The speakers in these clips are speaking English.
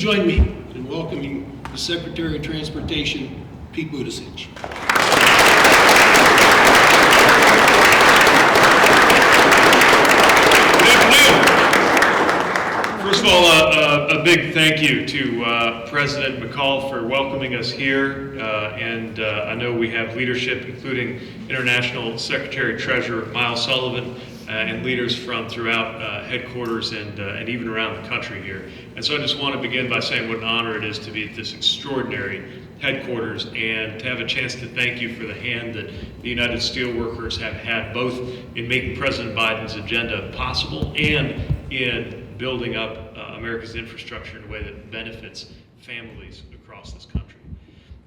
join me in welcoming the Secretary of Transportation, Pete Buttigieg. First of all, a big thank you to President McCall for welcoming us here, and I know we have leadership, including International Secretary Treasurer Miles Sullivan, and leaders from throughout headquarters and even around the country here. And so I just want to begin by saying what an honor it is to be at this extraordinary headquarters and to have a chance to thank you for the hand that the United Steelworkers have had both in making President Biden's agenda possible and in building up America's infrastructure in a way that benefits families across this country.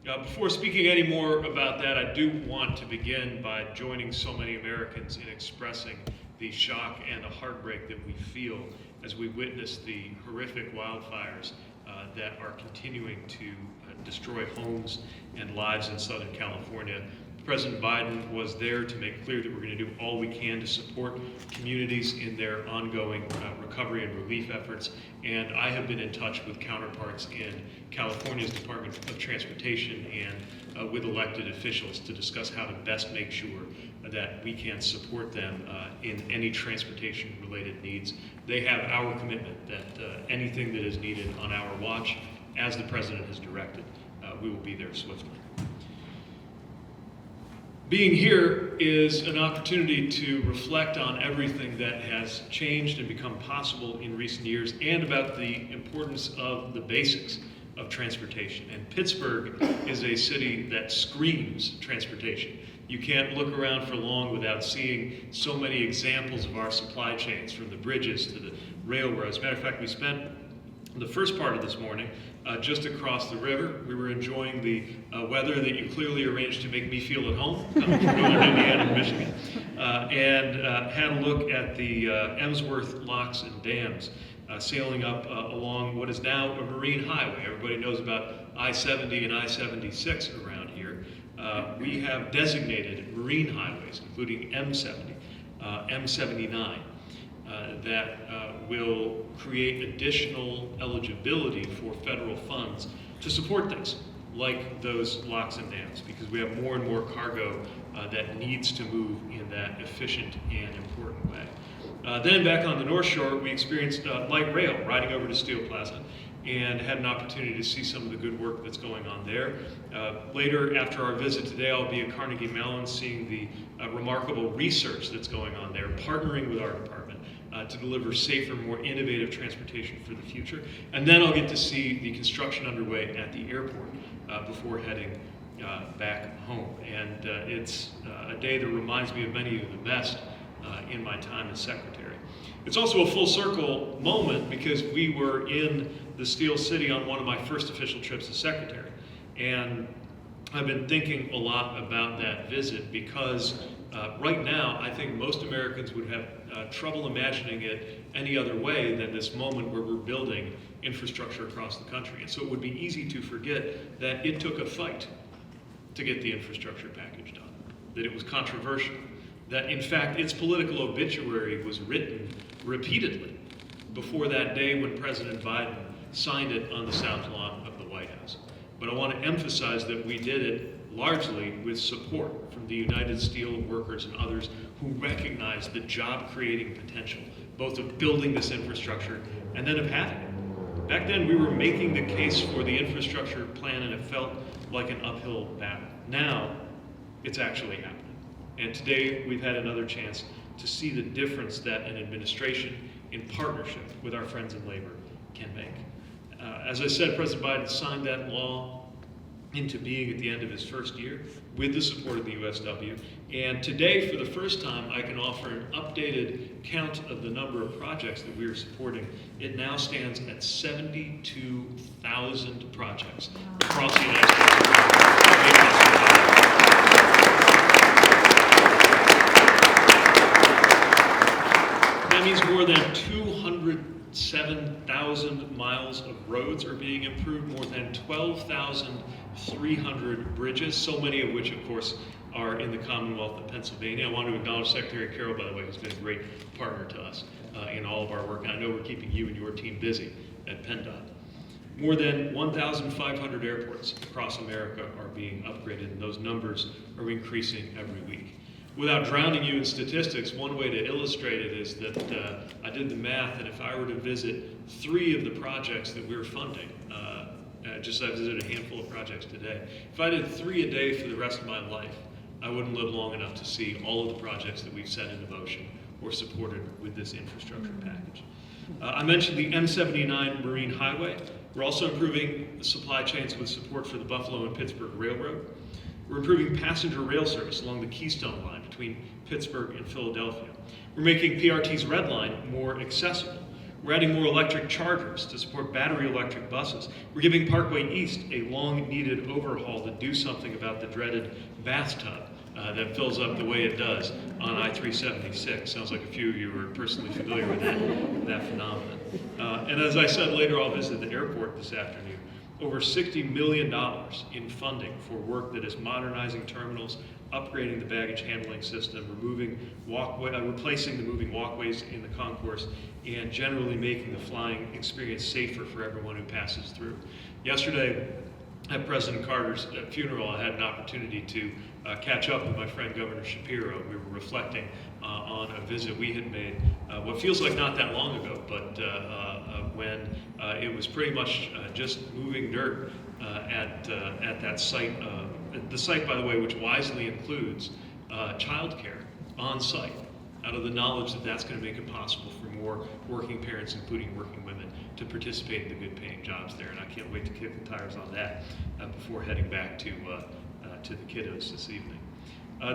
Before speaking any more about that, I do want to begin by joining so many Americans in expressing the shock and the heartbreak that we feel as we witness the horrific wildfires that are continuing to destroy homes and lives in Southern California. President Biden was there to make clear that we're going to do all we can to support communities in their ongoing recovery and relief efforts. And I have been in touch with counterparts in California's Department of Transportation and with elected officials to discuss how to best make sure that we can support them in any transportation-related needs. They have our commitment that anything that is needed on our watch, as the President has directed, we will be there swiftly. Being here is an opportunity to reflect on everything that has changed and become possible in recent years and about the importance of the basics of transportation. And Pittsburgh is a city that screams transportation. You can't look around for long without seeing so many examples of our supply chains, from the bridges to the railroads. As a matter of fact, we spent the first part of this morning just across the river. We were enjoying the weather that you clearly arranged to make me feel at home, coming from Northern Indiana and Michigan, and had a look at the Emsworth locks and dams sailing up along what is now a marine highway. Everybody knows about I-70 and I-76 around here. We have designated marine highways, including M70, M79, that will create additional eligibility for federal funds to support things like those locks and dams, because we have more and more cargo that needs to move in that efficient and important way. Then back on the North Shore, we experienced light rail riding over to Steel Plaza and had an opportunity to see some of the good work that's going on there. Later, after our visit today, I'll be at Carnegie Mellon seeing the remarkable research that's going on there, partnering with our department to deliver safer, more innovative transportation for the future. And then I'll get to see the construction underway at the airport before heading back home. And it's a day that reminds me of many of the best in my time as secretary. It's also a full circle moment because we were in the Steel City on one of my first official trips as secretary. And I've been thinking a lot about that visit because right now I think most Americans would have trouble imagining it any other way than this moment where we're building infrastructure across the country. And so it would be easy to forget that it took a fight to get the infrastructure package done, that it was controversial, that in fact its political obituary was written repeatedly before that day when President Biden signed it on the South Lawn of the White House. But I want to emphasize that we did it largely with support from the United Steelworkers and others who recognize the job-creating potential, both of building this infrastructure and then of having it. Back then, we were making the case for the infrastructure plan, and it felt like an uphill battle. Now, it's actually happening. And today, we've had another chance to see the difference that an administration in partnership with our friends in labor can make. As I said, President Biden signed that law into being at the end of his first year with the support of the USW. And today, for the first time, I can offer an updated count of the number of projects that we are supporting. It now stands at 72,000 projects across the United States. That means more than 207,000 miles of roads are being improved, more than 12,300 bridges, so many of which, of course, are in the Commonwealth of Pennsylvania. I want to acknowledge Secretary Carroll, by the way, who's been a great partner to us in all of our work. And I know we're keeping you and your team busy at PennDOT. More than 1,500 airports across America are being upgraded, and those numbers are increasing every week. Without drowning you in statistics, one way to illustrate it is that I did the math, and if I were to visit 3 of the projects that we're funding, I visited a handful of projects today. If I did 3 a day for the rest of my life, I wouldn't live long enough to see all of the projects that we've set into motion or supported with this infrastructure package. I mentioned the M79 Marine Highway. We're also improving the supply chains with support for the Buffalo and Pittsburgh Railroad. We're improving passenger rail service along the Keystone Line between Pittsburgh and Philadelphia. We're making PRT's Red Line more accessible. We're adding more electric chargers to support battery electric buses. We're giving Parkway East a long-needed overhaul to do something about the dreaded bathtub that fills up the way it does on I-376. Sounds like a few of you are personally familiar with that phenomenon. And as I said, later I'll visit the airport this afternoon. Over $60 million in funding for work that is modernizing terminals, upgrading the baggage handling system, replacing the moving walkways in the concourse, and generally making the flying experience safer for everyone who passes through. Yesterday, at President Carter's funeral, I had an opportunity to catch up with my friend Governor Shapiro. We were reflecting on a visit we had made, what feels like not that long ago, but when it was pretty much just moving dirt at that site. The site, by the way, which wisely includes childcare on site, out of the knowledge that that's going to make it possible for more working parents, including working women, to participate in the good paying jobs there. And I can't wait to kick the tires on that before heading back to the kiddos this evening.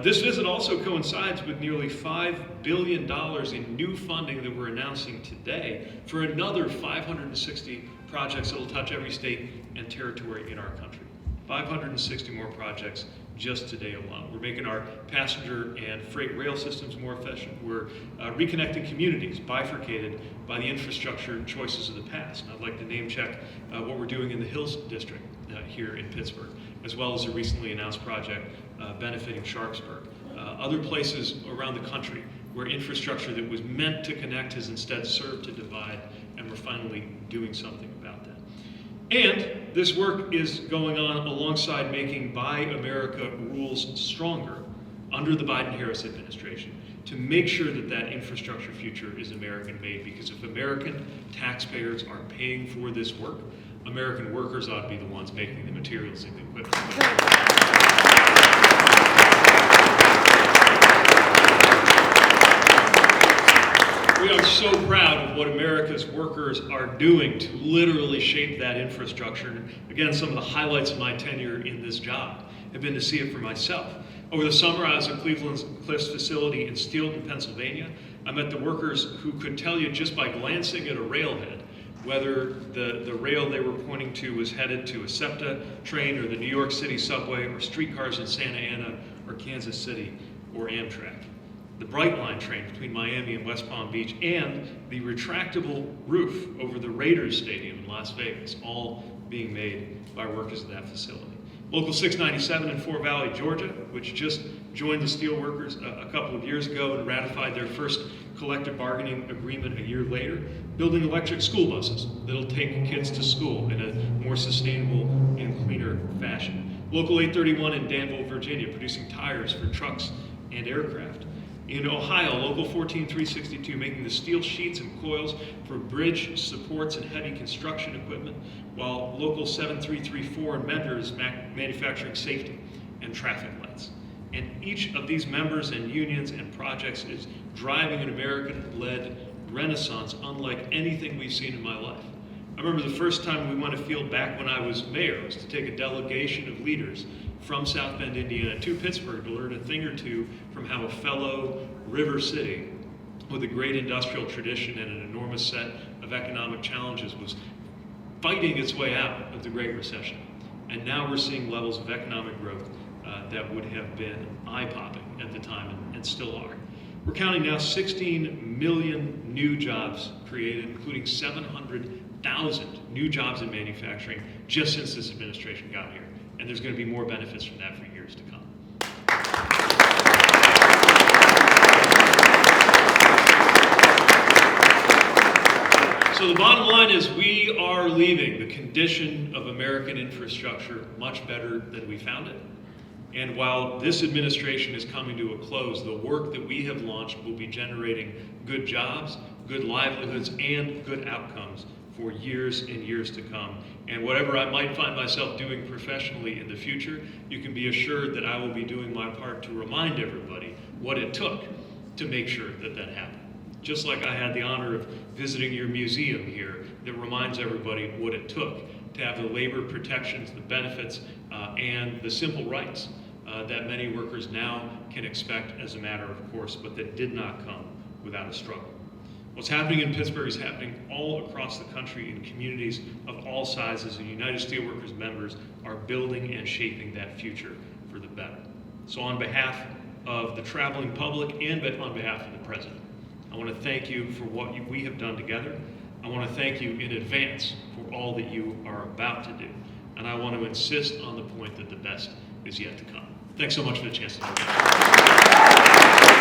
This visit also coincides with nearly $5 billion in new funding that we're announcing today for another 560 projects that will touch every state and territory in our country. 560 more projects just today alone. We're making our passenger and freight rail systems more efficient. We're reconnecting communities bifurcated by the infrastructure choices of the past. And I'd like to name check what we're doing in the Hills District here in Pittsburgh, as well as a recently announced project benefiting Sharpsburg. Other places around the country where infrastructure that was meant to connect has instead served to divide, and we're finally doing something about that. And this work is going on alongside making Buy America rules stronger under the Biden-Harris administration to make sure that that infrastructure future is American-made, because if American taxpayers are paying for this work, American workers ought to be the ones making the materials and the equipment. We are so proud of what America's workers are doing to literally shape that infrastructure. And again, some of the highlights of my tenure in this job have been to see it for myself. Over the summer, I was at Cleveland Cliffs facility in Steelton, Pennsylvania. I met the workers who could tell you just by glancing at a railhead whether the rail they were pointing to was headed to a SEPTA train or the New York City subway or streetcars in Santa Ana or Kansas City or Amtrak. The Brightline train between Miami and West Palm Beach, and the retractable roof over the Raiders Stadium in Las Vegas, all being made by workers at that facility. Local 697 in Fort Valley, Georgia, which just joined the Steelworkers a couple of years ago and ratified their first collective bargaining agreement a year later, building electric school buses that'll take kids to school in a more sustainable and cleaner fashion. Local 831 in Danville, Virginia, producing tires for trucks and aircraft. In Ohio, Local 14362 making the steel sheets and coils for bridge supports and heavy construction equipment, while Local 7334 in Mentor is manufacturing safety and traffic lights. And each of these members and unions and projects is driving an American-led renaissance unlike anything we've seen in my life. I remember the first time we went afield back when I was mayor was to take a delegation of leaders from South Bend, Indiana to Pittsburgh to learn a thing or two from how a fellow river city with a great industrial tradition and an enormous set of economic challenges was fighting its way out of the Great Recession. And now we're seeing levels of economic growth that would have been eye-popping at the time and still are. We're counting now 16 million new jobs created, including 700,000 new jobs in manufacturing just since this administration got here. And there's going to be more benefits from that for years to come. So the bottom line is we are leaving the condition of American infrastructure much better than we found it. And while this administration is coming to a close, the work that we have launched will be generating good jobs, good livelihoods, and good outcomes for years and years to come. And whatever I might find myself doing professionally in the future, you can be assured that I will be doing my part to remind everybody what it took to make sure that that happened. Just like I had the honor of visiting your museum here that reminds everybody what it took to have the labor protections, the benefits, and the simple rights that many workers now can expect as a matter of course, but that did not come without a struggle. What's happening in Pittsburgh is happening all across the country in communities of all sizes, and United Steelworkers members are building and shaping that future for the better. So on behalf of the traveling public and on behalf of the President, I want to thank you for what we have done together. I want to thank you in advance for all that you are about to do. And I want to insist on the point that the best is yet to come. Thanks so much for the chance to do that.